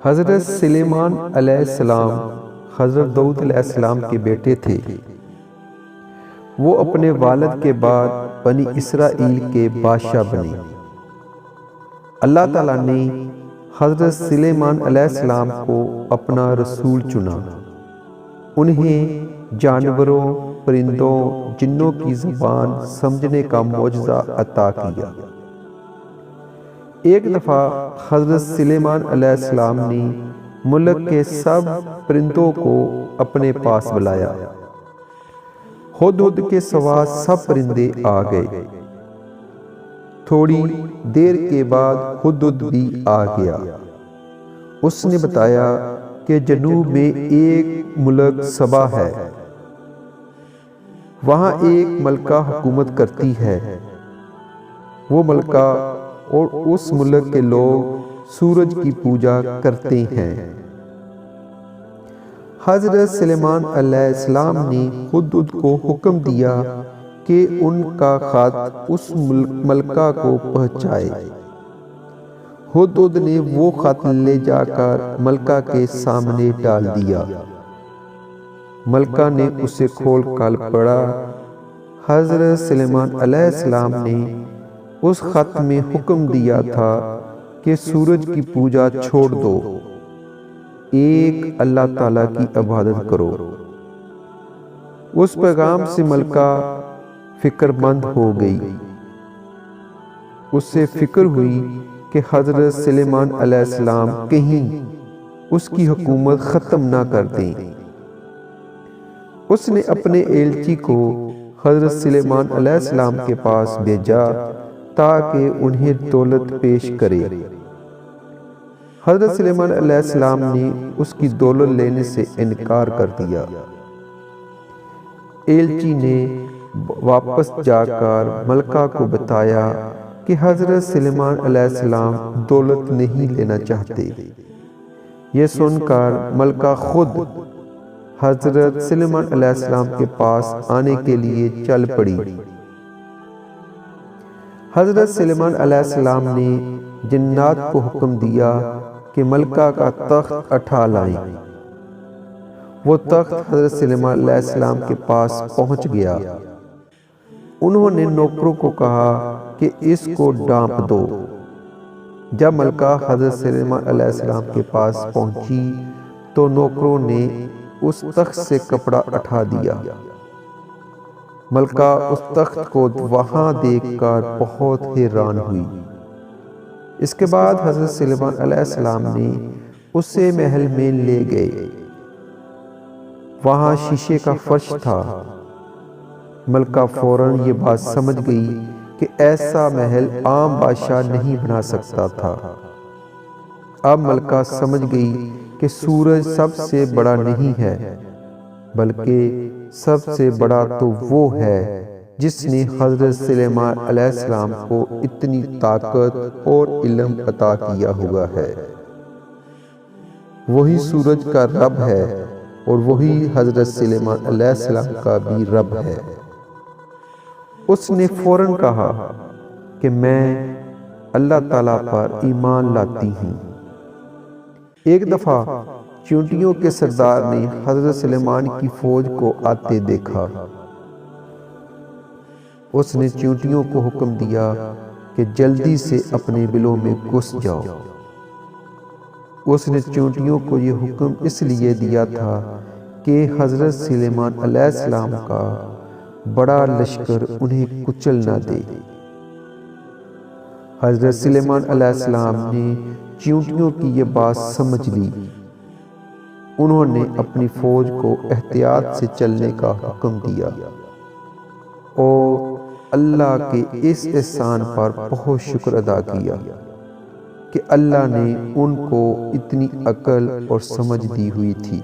حضرت سلیمان علیہ السلام حضرت داؤد علیہ السلام کے بیٹے تھے۔ وہ اپنے والد کے بعد بنی اسرائیل کے بادشاہ بنے۔ اللہ تعالیٰ نے حضرت سلیمان علیہ السلام کو اپنا رسول چنا، انہیں جانوروں، پرندوں، جنوں کی زبان سمجھنے کا معجزہ عطا کیا۔ ایک دفعہ حضرت سلیمان علیہ السلام نے ملک کے سب پرندوں کو اپنے پاس بلایا۔ ہدہد کے سوا سب پرندے آ گئے۔ تھوڑی دیر کے بعد ہدہد بھی آ گیا۔ اس نے بتایا کہ جنوب میں ایک ملک سبا ہے، وہاں ایک ملکہ حکومت کرتی ہے۔ وہ ملکہ اور اس ملک کے لوگ سورج کی پوجا کرتے ہیں۔ حضرت سلیمان علیہ السلام نے ہدہد کو حکم دیا کہ ان کا خط اس ملکہ کو پہنچائے۔ ہدہد نے وہ خط لے جا کر ملکہ کے سامنے ڈال دیا۔ ملکہ نے اسے کھول کر پڑھا۔ حضرت سلیمان علیہ السلام نے اس خط میں حکم دیا تھا کہ سورج کی پوجا چھوڑ دو، ایک اللہ تعالیٰ کی عبادت کرو۔ اس پیغام سے ملکہ فکر مند ہو گئی۔ اسے فکر ہوئی کہ حضرت سلیمان علیہ السلام کہیں اس کی حکومت ختم نہ کر دیں۔ اس نے اپنے ایلچی کو حضرت سلیمان علیہ السلام کے پاس بھیجا تاکہ انہیں دولت پیش کرے۔ حضرت سلیمان علیہ السلام نے اس کی دولت لینے سے انکار کر دیا۔ ایلچی نے واپس جا کر ملکہ کو بتایا کہ حضرت سلیمان علیہ السلام دولت نہیں لینا چاہتے۔ یہ سن کر ملکہ خود حضرت سلیمان علیہ السلام کے پاس آنے کے لیے چل پڑی۔ حضرت سلیمان علیہ السلام نے جنات کو حکم دیا کہ ملکہ کا تخت اٹھا لائیں۔ وہ تخت حضرت سلیمان علیہ السلام کے پاس پہنچ گیا۔ انہوں نے نوکروں کو کہا کہ اس کو ڈانپ دو۔ جب ملکہ حضرت سلیمان علیہ السلام کے پاس پہنچی تو نوکروں نے اس تخت سے کپڑا اٹھا دیا۔ ملکہ اس تخت کو وہاں دیکھ کر بہت حیران ہوئی۔ اس کے بعد حضرت سلیمان علیہ السلام نے اسے محل میں لے گئے۔ وہاں شیشے کا فرش تھا۔ ملکہ فوراً یہ بات سمجھ گئی کہ ایسا محل عام بادشاہ نہیں بنا سکتا تھا۔ اب ملکہ سمجھ گئی کہ سورج سب سے بڑا نہیں ہے، بلکہ سب سے بڑا تو وہ ہے جس نے حضرت سلیمان علیہ السلام کو اتنی طاقت اور علم عطا کیا ہوا ہے۔ وہی سورج کا رب ہے اور وہی حضرت سلیمان علیہ السلام کا بھی رب ہے۔ اس نے فوراً کہا کہ میں اللہ تعالیٰ پر ایمان لاتی ہوں۔ ایک دفعہ چیونٹیوں کے سردار نے حضرت سلیمان کی فوج کو آتے دیکھا۔ اس نے چیونٹیوں کو حکم دیا کہ جلدی سے اپنے بلوں میں گھس جاؤ۔ اس نے چیونٹیوں کو یہ حکم اس لیے دیا تھا کہ حضرت سلیمان علیہ السلام کا بڑا لشکر انہیں کچل نہ دے۔ حضرت سلیمان علیہ السلام نے چیونٹیوں کی یہ بات سمجھ لی۔ انہوں نے اپنی فوج کو احتیاط سے چلنے کا حکم دیا اور اللہ کے اس احسان پر بہت شکر ادا کیا کہ اللہ نے ان کو اتنی عقل اور سمجھ دی ہوئی تھی۔